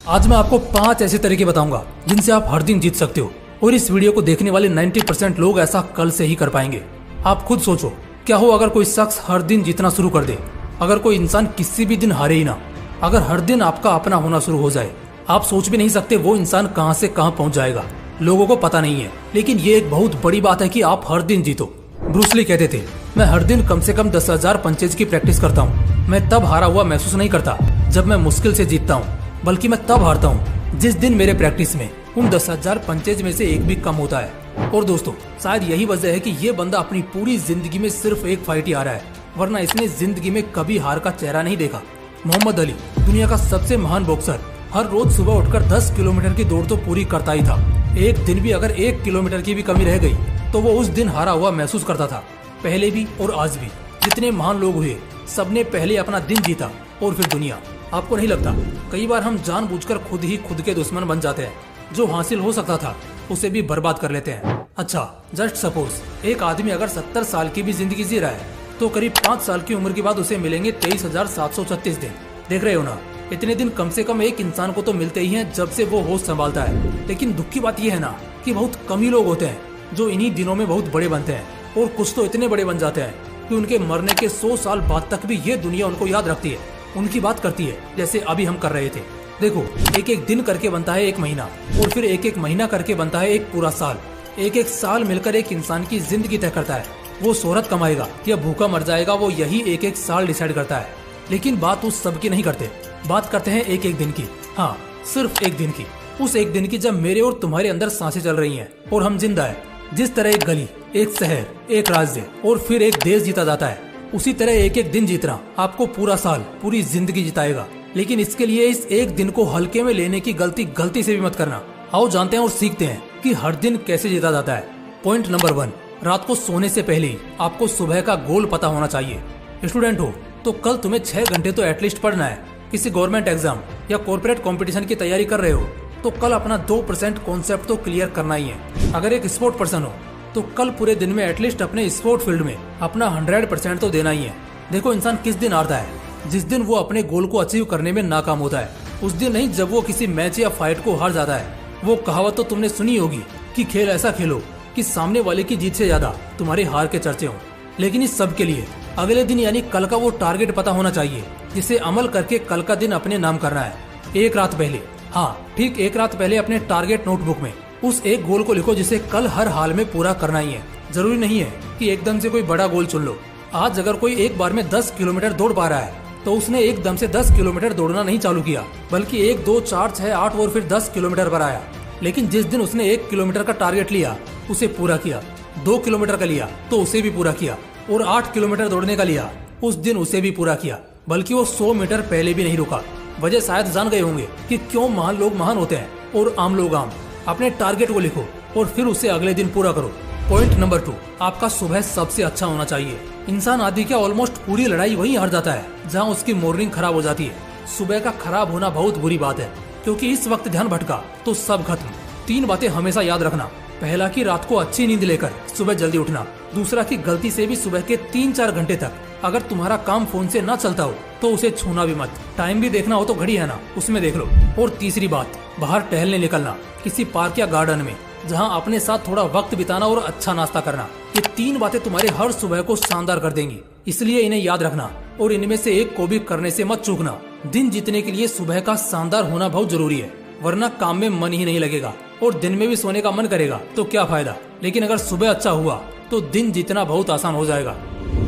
आज मैं आपको 5 ऐसे तरीके बताऊंगा जिनसे आप हर दिन जीत सकते हो और इस वीडियो को देखने वाले 90% लोग ऐसा कल से ही कर पाएंगे। आप खुद सोचो, क्या हो अगर कोई शख्स हर दिन जीतना शुरू कर दे, अगर कोई इंसान किसी भी दिन हारे ही ना, अगर हर दिन आपका अपना होना शुरू हो जाए। आप सोच भी नहीं सकते वो इंसान कहां से कहां पहुंच जाएगा, लोगों को पता नहीं है, लेकिन ये एक बहुत बड़ी बात है कि आप हर दिन जीतो। ब्रूस ली कहते थे, मैं हर दिन कम से कम 10,000 पंचेज की प्रैक्टिस करता हूँ। मैं तब हारा हुआ महसूस नहीं करता जब मैं मुश्किल से जीतता हूँ, बल्कि मैं तब हारता हूँ जिस दिन मेरे प्रैक्टिस में उन 10,000 पंचेज में से एक भी कम होता है। और दोस्तों, शायद यही वजह है कि ये बंदा अपनी पूरी जिंदगी में सिर्फ एक फाइट ही हारा है, वरना इसने जिंदगी में कभी हार का चेहरा नहीं देखा। मोहम्मद अली, दुनिया का सबसे महान बॉक्सर, हर रोज सुबह उठकर 10 किलोमीटर की दौड़ तो पूरी करता ही था। एक दिन भी अगर 1 किलोमीटर की भी कमी रह गई तो वो उस दिन हारा हुआ महसूस करता था। पहले भी और आज भी जितने महान लोग हुए, सबने पहले अपना दिन जीता और फिर दुनिया। आपको नहीं लगता कई बार हम जानबूझकर खुद ही खुद के दुश्मन बन जाते हैं? जो हासिल हो सकता था उसे भी बर्बाद कर लेते हैं। अच्छा, जस्ट सपोज एक आदमी अगर 70 साल की भी जिंदगी जी रहा है तो करीब 5 साल की उम्र के बाद उसे मिलेंगे 23,736 दिन। देख रहे हो ना, इतने दिन कम से कम एक इंसान को तो मिलते ही हैं जब से वो होश संभालता है। लेकिन दुख की बात यह है ना कि बहुत कम ही लोग होते हैं जो इन्हीं दिनों में बहुत बड़े बनते हैं, और कुछ तो इतने बड़े बन जाते हैं कि उनके मरने के 100 साल बाद तक भी ये दुनिया उनको याद रखती है, उनकी बात करती है, जैसे अभी हम कर रहे थे। देखो, एक एक दिन करके बनता है एक महीना, और फिर एक एक महीना करके बनता है एक पूरा साल। एक एक साल मिलकर एक इंसान की जिंदगी तय करता है। वो शोहरत कमाएगा या भूखा मर जाएगा, वो यही एक एक साल डिसाइड करता है। लेकिन बात उस सब की नहीं करते, बात करते हैं एक एक दिन की। हाँ, सिर्फ एक दिन की। उस एक दिन की जब मेरे और तुम्हारे अंदर सांसें चल रही हैं और हम जिंदा है। जिस तरह एक गली, एक शहर, एक राज्य और फिर एक देश जीता जाता है, उसी तरह एक एक दिन जीतना आपको पूरा साल, पूरी जिंदगी जिताएगा। लेकिन इसके लिए इस एक दिन को हल्के में लेने की गलती से भी मत करना। आओ जानते हैं और सीखते हैं कि हर दिन कैसे जीता जाता है। पॉइंट नंबर 1, रात को सोने से पहले ही आपको सुबह का गोल पता होना चाहिए। स्टूडेंट हो तो कल तुम्हें 6 घंटे तो एटलीस्ट पढ़ना है। किसी गवर्नमेंट एग्जाम या कॉर्पोरेट कंपटीशन की तैयारी कर रहे हो तो कल अपना 2% कॉन्सेप्ट तो क्लियर करना ही है। अगर एक स्पोर्ट पर्सन हो तो कल पूरे दिन में एटलीस्ट अपने स्पोर्ट फील्ड में अपना 100% तो देना ही है। देखो, इंसान किस दिन हारता है? जिस दिन वो अपने गोल को अचीव करने में नाकाम होता है। उस दिन नहीं जब वो किसी मैच या फाइट को हार जाता है। वो कहावत तो तुमने सुनी होगी कि खेल ऐसा खेलो कि सामने वाले की जीत से ज्यादा तुम्हारे हार के चर्चे हों। लेकिन इस सब के लिए अगले दिन यानी कल का वो टारगेट पता होना चाहिए, जिसे अमल करके कल का दिन अपने नाम करना है। एक रात पहले, हाँ ठीक एक रात पहले अपने टारगेट नोटबुक में उस एक गोल को लिखो जिसे कल हर हाल में पूरा करना ही है। जरूरी नहीं है कि एकदम से कोई बड़ा गोल चुन लो। आज अगर कोई एक बार में 10 किलोमीटर दौड़ पा रहा है तो उसने एकदम से 10 किलोमीटर दौड़ना नहीं चालू किया, बल्कि 1, 2, 4, 6, 8 और फिर 10 किलोमीटर पर आया। लेकिन जिस दिन उसने 1 किलोमीटर का टारगेट लिया उसे पूरा किया, 2 किलोमीटर का लिया तो उसे भी पूरा किया, और 8 किलोमीटर दौड़ने का लिया उस दिन उसे भी पूरा किया। बल्कि वो 100 मीटर पहले भी नहीं रुका। वजह शायद जान गए होंगे कि क्यों महान लोग महान होते हैं और आम लोग आम। अपने टारगेट को लिखो और फिर उसे अगले दिन पूरा करो। पॉइंट नंबर 2, आपका सुबह सबसे अच्छा होना चाहिए। इंसान आदि क्या ऑलमोस्ट पूरी लड़ाई वहीं हार जाता है जहां उसकी मॉर्निंग खराब हो जाती है। सुबह का खराब होना बहुत बुरी बात है, क्योंकि इस वक्त ध्यान भटका तो सब खत्म। 3 बातें हमेशा याद रखना। पहला कि रात को अच्छी नींद लेकर सुबह जल्दी उठना। दूसरा कि गलती से भी सुबह के 3-4 घंटे तक अगर तुम्हारा काम फोन से ना चलता हो तो उसे छूना भी मत। टाइम भी देखना हो तो घड़ी है ना, उसमें देख लो। और तीसरी बात, बाहर टहलने निकलना, किसी पार्क या गार्डन में, जहां अपने साथ थोड़ा वक्त बिताना और अच्छा नाश्ता करना। ये 3 बातें तुम्हारे हर सुबह को शानदार कर देंगी, इसलिए इन्हें याद रखना और इनमें से एक को भी करने से मत चूकना। दिन जीतने के लिए सुबह का शानदार होना बहुत जरूरी है, वरना काम में मन ही नहीं लगेगा और दिन में भी सोने का मन करेगा तो क्या फायदा। लेकिन अगर सुबह अच्छा हुआ तो दिन जीतना बहुत आसान हो जाएगा।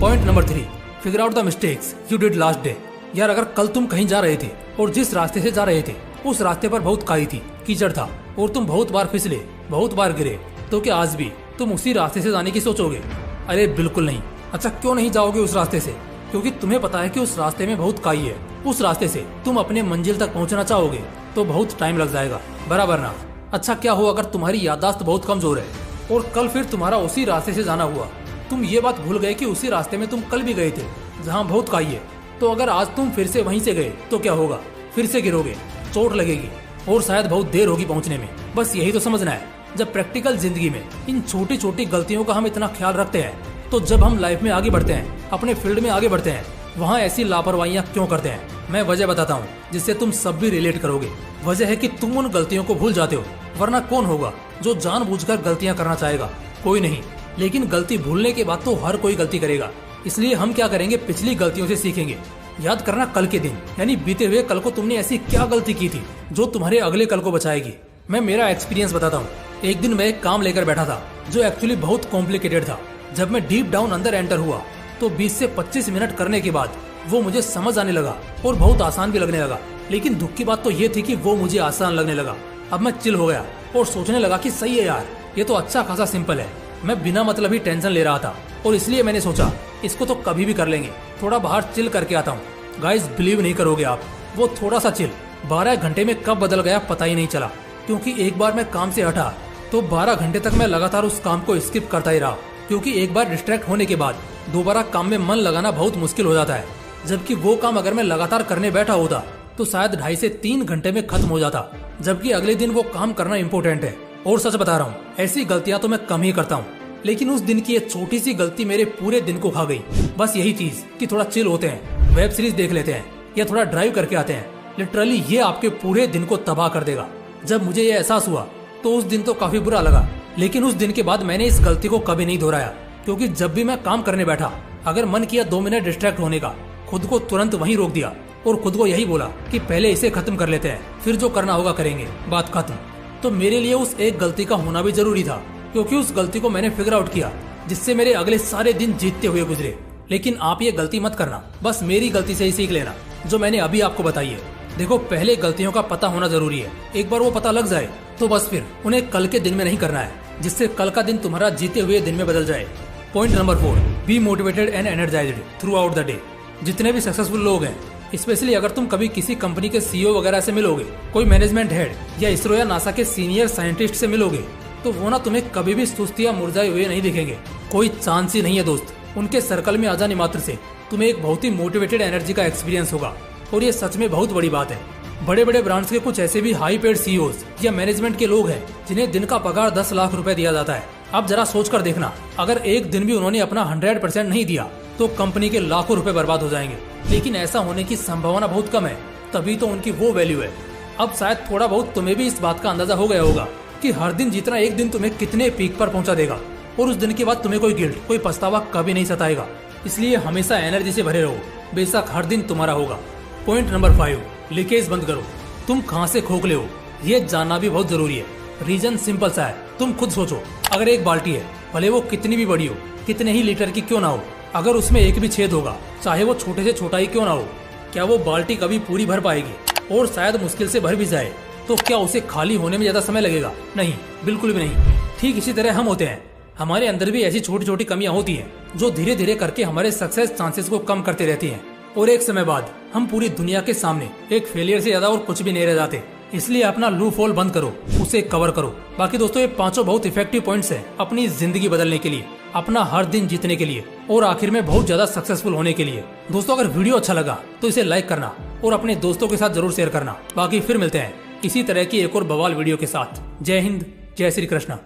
Point number 3, figure out the mistakes you did last day. यार, अगर कल तुम कहीं जा रहे थे और जिस रास्ते से जा रहे थे उस रास्ते पर बहुत काई थी, कीचड़ था और तुम बहुत बार फिसले, बहुत बार गिरे, तो क्या आज भी तुम उसी रास्ते से जाने की सोचोगे? अरे बिल्कुल नहीं। अच्छा, क्यों नहीं जाओगे उस रास्ते से? क्योंकि तुम्हें पता है कि उस रास्ते में बहुत काई है। उस रास्ते से तुम अपने मंजिल तक पहुंचना चाहोगे तो बहुत टाइम लग जाएगा, बराबर ना? अच्छा, क्या हो अगर तुम्हारी याददाश्त बहुत कमजोर है और कल फिर तुम्हारा उसी रास्ते से जाना हुआ। तुम ये बात भूल गए कि उसी रास्ते में तुम कल भी गए थे जहाँ बहुत काई है। तो अगर आज तुम फिर से वहीं से गए तो क्या होगा? फिर से गिरोगे, चोट लगेगी और शायद बहुत देर होगी पहुंचने में। बस यही तो समझना है। जब प्रैक्टिकल जिंदगी में इन छोटी छोटी गलतियों का हम इतना ख्याल रखते हैं तो जब हम लाइफ में आगे बढ़ते हैं, अपने फील्ड में आगे बढ़ते हैं, वहाँ ऐसी लापरवाहियाँ क्यों करते हैं? मैं वजह बताता हूँ। जिससे तुम सब भी रिलेट करोगे। वजह है कि तुम उन गलतियों को भूल जाते हो, वरना कौन होगा जो जानबूझकर गलतियां करना चाहेगा? कोई नहीं। लेकिन गलती भूलने के बाद तो हर कोई गलती करेगा। इसलिए हम क्या करेंगे, पिछली गलतियों से सीखेंगे। याद करना कल के दिन, यानी बीते हुए कल को तुमने ऐसी क्या गलती की थी जो तुम्हारे अगले कल को बचाएगी। मैं मेरा एक्सपीरियंस बताता हूँ। एक दिन मैं एक काम लेकर बैठा था जो एक्चुअली बहुत कॉम्प्लिकेटेड था। जब मैं डीप डाउन अंदर एंटर हुआ तो 20 से 25 मिनट करने के बाद वो मुझे समझ आने लगा और बहुत आसान भी लगने लगा। लेकिन दुख की बात तो ये थी कि वो मुझे आसान लगने लगा। अब मैं चिल हो गया और सोचने लगा कि सही है यार, ये तो अच्छा खासा सिंपल है। मैं बिना मतलब ही टेंशन ले रहा था और इसलिए मैंने सोचा इसको तो कभी भी कर लेंगे, थोड़ा बाहर चिल करके आता हूँ। गाइस, बिलीव नहीं करोगे आप, वो थोड़ा सा चिल 12 घंटे में कब बदल गया पता ही नहीं चला। क्योंकि एक बार मैं काम से हटा तो 12 घंटे तक मैं लगातार उस काम को स्किप करता ही रहा। क्योंकि एक बार डिस्ट्रैक्ट होने के बाद दोबारा काम में मन लगाना बहुत मुश्किल हो जाता है। जबकि वो काम अगर मैं लगातार करने बैठा होता तो शायद 2.5 से 3 घंटे में खत्म हो जाता। जबकि अगले दिन वो काम करना इम्पोर्टेंट है। और सच बता रहा हूँ, ऐसी गलतियां तो मैं कम ही करता हूँ, लेकिन उस दिन की ये छोटी सी गलती मेरे पूरे दिन को खा गई। बस यही चीज कि थोड़ा चिल होते हैं, वेब सीरीज देख लेते हैं या थोड़ा ड्राइव करके आते हैं, लिटरली ये आपके पूरे दिन को तबाह कर देगा। जब मुझे ये एहसास हुआ तो उस दिन तो काफी बुरा लगा, लेकिन उस दिन के बाद मैंने इस गलती को कभी नहीं दोहराया। क्योंकि जब भी मैं काम करने बैठा, अगर मन किया 2 मिनट डिस्ट्रैक्ट होने का, खुद को तुरंत वहीं रोक दिया और खुद को यही बोला कि पहले इसे खत्म कर लेते हैं, फिर जो करना होगा करेंगे, बात खत्म। तो मेरे लिए उस एक गलती का होना भी जरूरी था, क्योंकि उस गलती को मैंने फिगर आउट किया, जिससे मेरे अगले सारे दिन जीतते हुए गुजरे। लेकिन आप ये गलती मत करना, बस मेरी गलती से ही सीख लेना जो मैंने अभी आपको बताई है। देखो, पहले गलतियों का पता होना जरूरी है। एक बार वो पता लग जाए तो बस फिर उन्हें कल के दिन में नहीं करना है, जिससे कल का दिन तुम्हारा जीते हुए दिन में बदल जाए। Point number 4, be motivated and energised through out the day. जितने भी सक्सेसफुल लोग हैं, स्पेशली अगर तुम कभी किसी कंपनी के सीईओ वगैरह से मिलोगे, कोई मैनेजमेंट हेड या इसरो या नासा के सीनियर साइंटिस्ट से मिलोगे, तो वो ना तुम्हें कभी भी सुस्ती या मुरझाए हुए नहीं दिखेंगे। कोई चांस ही नहीं है दोस्त। उनके सर्कल में आ जाने मात्र से तुम्हें एक बहुत ही मोटिवेटेड एनर्जी का एक्सपीरियंस होगा। और ये सच में बहुत बड़ी बात है। बड़े बड़े ब्रांड्स के कुछ ऐसे भी हाई पेड सीईओज या मैनेजमेंट के लोग हैं जिन्हें दिन का पगार 10 लाख रुपए दिया जाता है। अब जरा सोच कर देखना, अगर एक दिन भी उन्होंने अपना 100% नहीं दिया तो कंपनी के लाखों रुपए बर्बाद हो जाएंगे। लेकिन ऐसा होने की संभावना बहुत कम है, तभी तो उनकी वो वैल्यू है। अब शायद थोड़ा बहुत तुम्हें भी इस बात का अंदाजा हो गया होगा कि हर दिन जीतना एक दिन तुम्हें कितने पीक पर पहुंचा देगा, और उस दिन के बाद तुम्हें कोई गिल्ट, कोई पछतावा कभी नहीं सताएगा। इसलिए हमेशा एनर्जी से भरे रहो, बेशक हर दिन तुम्हारा होगा। पॉइंट नंबर 5, लीकेज बंद करो। तुम कहां से खोखले हो ये जानना भी बहुत जरूरी है। रीजन सिंपल सा है, तुम खुद सोचो। अगर एक बाल्टी है, भले वो कितनी भी बड़ी हो, कितने ही लीटर की क्यों ना हो, अगर उसमें एक भी छेद होगा, चाहे वो छोटे से छोटा ही क्यों ना हो, क्या वो बाल्टी कभी पूरी भर पाएगी? और शायद मुश्किल से भर भी जाए तो क्या उसे खाली होने में ज्यादा समय लगेगा? नहीं, बिल्कुल भी नहीं। ठीक इसी तरह हम होते हैं, हमारे अंदर भी ऐसी छोटी छोटी कमियां होती हैं जो धीरे धीरे करके हमारे सक्सेस चांसेस को कम करते रहती हैं, और एक समय बाद हम पूरी दुनिया के सामने एक फेलियर से ज्यादा और कुछ भी नहीं रह जाते। इसलिए अपना लूप होल बंद करो, उसे कवर करो। बाकी दोस्तों, ये 5 बहुत इफेक्टिव पॉइंट्स हैं अपनी जिंदगी बदलने के लिए, अपना हर दिन जीतने के लिए, और आखिर में बहुत ज्यादा सक्सेसफुल होने के लिए। दोस्तों, अगर वीडियो अच्छा लगा तो इसे लाइक करना और अपने दोस्तों के साथ जरूर शेयर करना। बाकी फिर मिलते हैं इसी तरह की एक और बवाल वीडियो के साथ। जय हिंद, जय श्री कृष्ण।